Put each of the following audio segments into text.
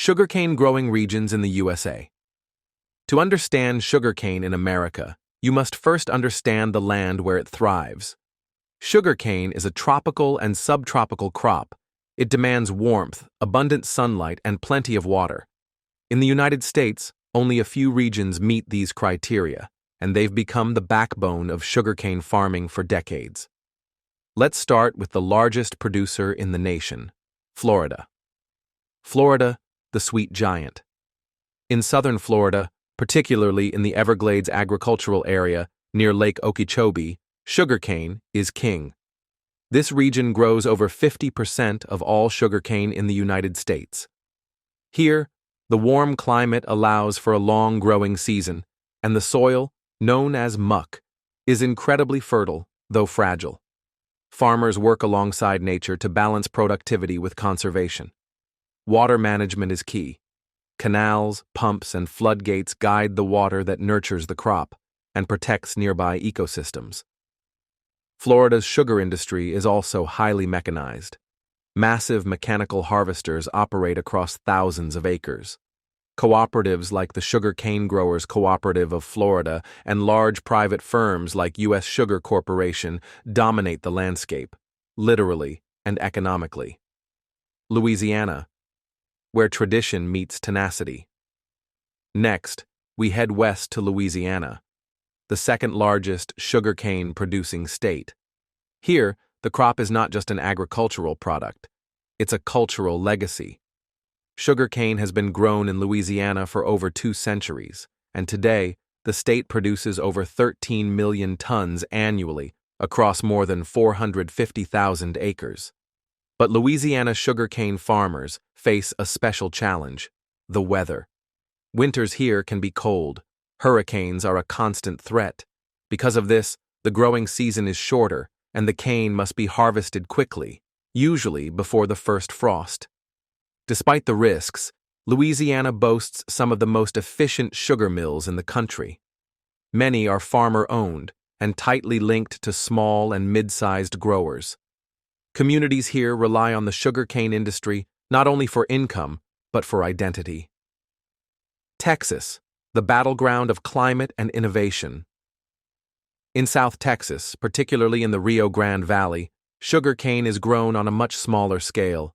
Sugarcane growing regions in the USA. To understand sugarcane in America, you must first understand the land where it thrives. Sugarcane is a tropical and subtropical crop. It demands warmth, abundant sunlight, and plenty of water. In the United States, only a few regions meet these criteria, and they've become the backbone of sugarcane farming for decades. Let's start with the largest producer in the nation, Florida. Florida, the sweet giant. In southern Florida, particularly in the Everglades agricultural area near Lake Okeechobee, sugarcane is king. This region grows over 50% of all sugarcane in the United States. Here, the warm climate allows for a long growing season, and the soil, known as muck, is incredibly fertile, though fragile. Farmers work alongside nature to balance productivity with conservation. Water management is key. Canals, pumps, and floodgates guide the water that nurtures the crop and protects nearby ecosystems. Florida's sugar industry is also highly mechanized. Massive mechanical harvesters operate across thousands of acres. Cooperatives like the Sugar Cane Growers Cooperative of Florida and large private firms like U.S. Sugar Corporation dominate the landscape, literally and economically. Louisiana, where tradition meets tenacity. Next, we head west to Louisiana, the second largest sugarcane producing state. Here, the crop is not just an agricultural product, it's a cultural legacy. Sugarcane has been grown in Louisiana for over 2 centuries, and today, the state produces over 13 million tons annually across more than 450,000 acres. But Louisiana sugarcane farmers face a special challenge: the weather. Winters here can be cold. Hurricanes are a constant threat. Because of this, the growing season is shorter, and the cane must be harvested quickly, usually before the first frost. Despite the risks, Louisiana boasts some of the most efficient sugar mills in the country. Many are farmer-owned and tightly linked to small and mid-sized growers. Communities here rely on the sugarcane industry not only for income, but for identity. Texas, the battleground of climate and innovation. In South Texas, particularly in the Rio Grande Valley, sugarcane is grown on a much smaller scale.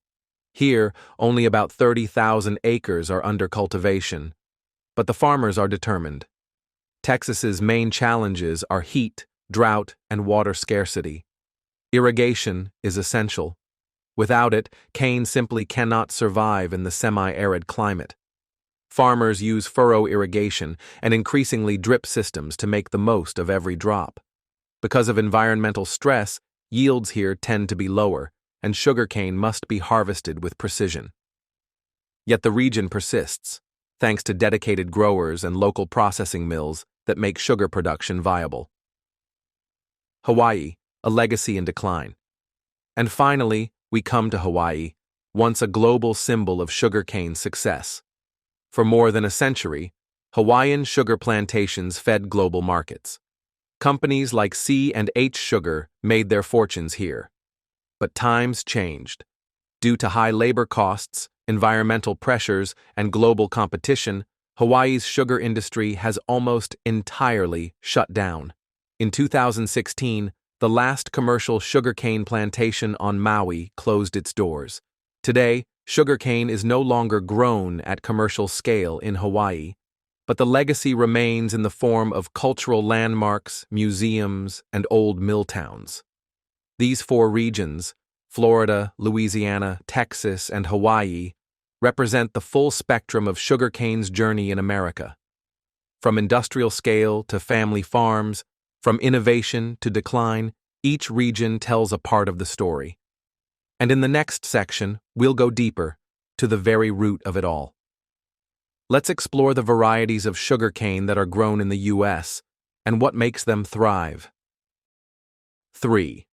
Here, only about 30,000 acres are under cultivation, but the farmers are determined. Texas's main challenges are heat, drought, and water scarcity. Irrigation is essential. Without it, cane simply cannot survive in the semi-arid climate. Farmers use furrow irrigation and increasingly drip systems to make the most of every drop. Because of environmental stress, yields here tend to be lower, and sugarcane must be harvested with precision. Yet the region persists, thanks to dedicated growers and local processing mills that make sugar production viable. Hawaii, a legacy in decline. And finally, we come to Hawaii, once a global symbol of sugarcane success. For more than a century, Hawaiian sugar plantations fed global markets. Companies like C&H Sugar made their fortunes here. But times changed. Due to high labor costs, environmental pressures, and global competition, Hawaii's sugar industry has almost entirely shut down. In 2016, the last commercial sugarcane plantation on Maui closed its doors. Today, sugarcane is no longer grown at commercial scale in Hawaii, but the legacy remains in the form of cultural landmarks, museums, and old mill towns. These 4 regions, Florida, Louisiana, Texas, and Hawaii, represent the full spectrum of sugarcane's journey in America. From industrial scale to family farms, from innovation to decline, each region tells a part of the story. And in the next section, we'll go deeper, to the very root of it all. Let's explore the varieties of sugarcane that are grown in the U.S. and what makes them thrive. 3.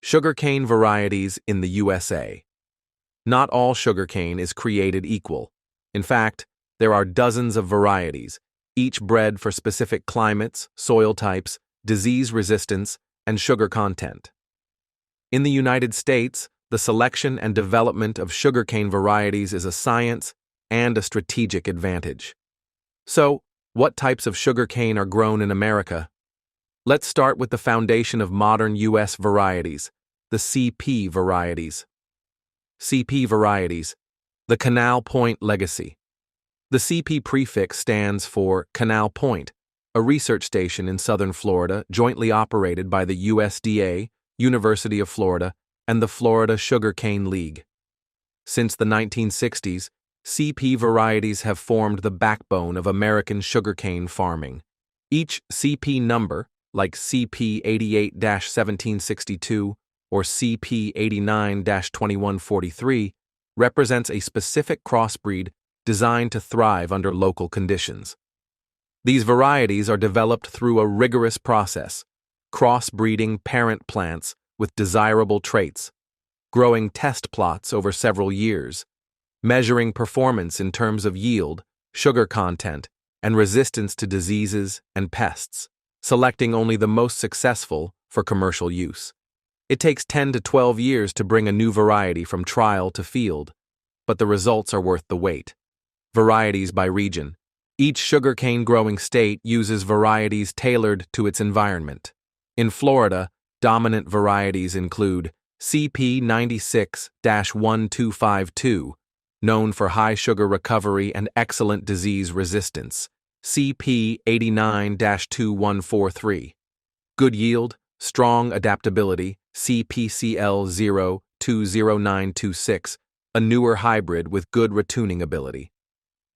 Sugarcane varieties in the USA. Not all sugarcane is created equal. In fact, there are dozens of varieties, each bred for specific climates, soil types, disease resistance, and sugar content. In the United States, the selection and development of sugarcane varieties is a science and a strategic advantage. So, what types of sugarcane are grown in America? Let's start with the foundation of modern U.S. varieties, the CP varieties. CP varieties, the Canal Point Legacy. The CP prefix stands for Canal Point, a research station in southern Florida jointly operated by the USDA, University of Florida, and the Florida Sugarcane League. Since the 1960s, CP varieties have formed the backbone of American sugarcane farming. Each CP number, like CP 88-1762 or CP 89-2143, represents a specific crossbreed designed to thrive under local conditions. These varieties are developed through a rigorous process, crossbreeding parent plants with desirable traits, growing test plots over several years, measuring performance in terms of yield, sugar content, and resistance to diseases and pests, selecting only the most successful for commercial use. It takes 10 to 12 years to bring a new variety from trial to field, but the results are worth the wait. Varieties by region. Each sugarcane growing state uses varieties tailored to its environment. In Florida, dominant varieties include CP 96-1252, known for high sugar recovery and excellent disease resistance, CP 89-2143. Good yield, strong adaptability, CPCL 020926, a newer hybrid with good retuning ability.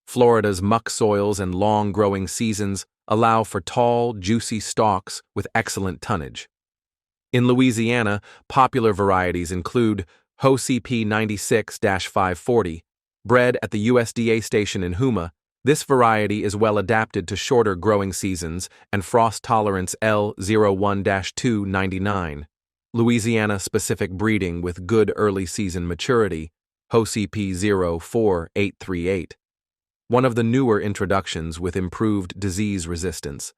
Florida's muck soils and long growing seasons allow for tall, juicy stalks with excellent tonnage. In Louisiana, popular varieties include Ho CP 96-540, bred at the USDA station in Houma. This variety is well adapted to shorter growing seasons and frost tolerance L01-299. Louisiana-specific breeding with good early season maturity, Ho CP 04838. One of the newer introductions with improved disease resistance.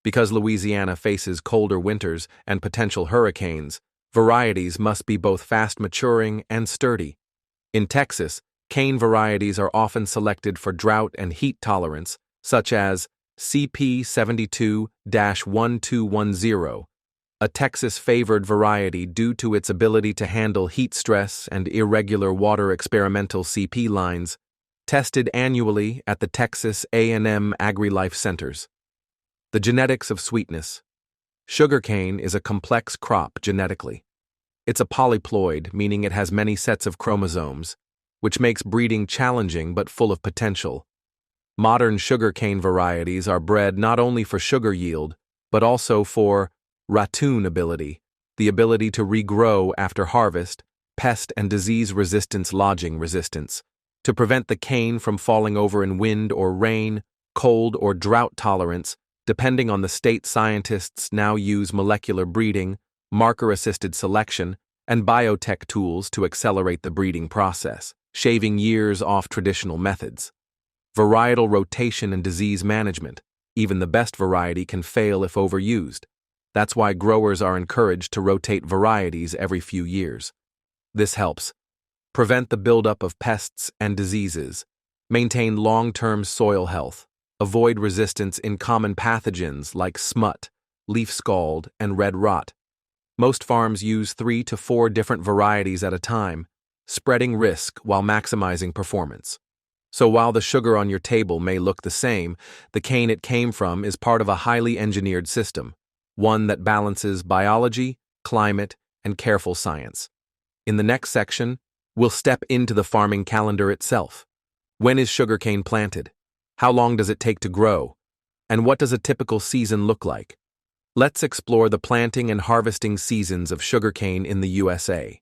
Because Louisiana faces colder winters and potential hurricanes, varieties must be both fast-maturing and sturdy. In Texas, cane varieties are often selected for drought and heat tolerance, such as CP 72-1210, a Texas-favored variety due to its ability to handle heat stress and irregular water. Experimental CP lines, tested annually at the Texas A&M Agri-Life Centers. The genetics of sweetness. Sugarcane is a complex crop genetically. It's a polyploid, meaning it has many sets of chromosomes, which makes breeding challenging but full of potential. Modern sugarcane varieties are bred not only for sugar yield, but also for ratoon ability, the ability to regrow after harvest, pest and disease resistance, lodging resistance, to prevent the cane from falling over in wind or rain, cold or drought tolerance, depending on the state. Scientists now use molecular breeding, marker-assisted selection, and biotech tools to accelerate the breeding process, shaving years off traditional methods. Varietal rotation and disease management. Even the best variety can fail if overused. That's why growers are encouraged to rotate varieties every few years. This helps prevent the buildup of pests and diseases, maintain long-term soil health, avoid resistance in common pathogens like smut, leaf scald, and red rot. Most farms use 3 to 4 different varieties at a time, spreading risk while maximizing performance. So while the sugar on your table may look the same, the cane it came from is part of a highly engineered system, one that balances biology, climate, and careful science. In the next section, we'll step into the farming calendar itself. When is sugarcane planted? How long does it take to grow? And what does a typical season look like? Let's explore the planting and harvesting seasons of sugarcane in the USA.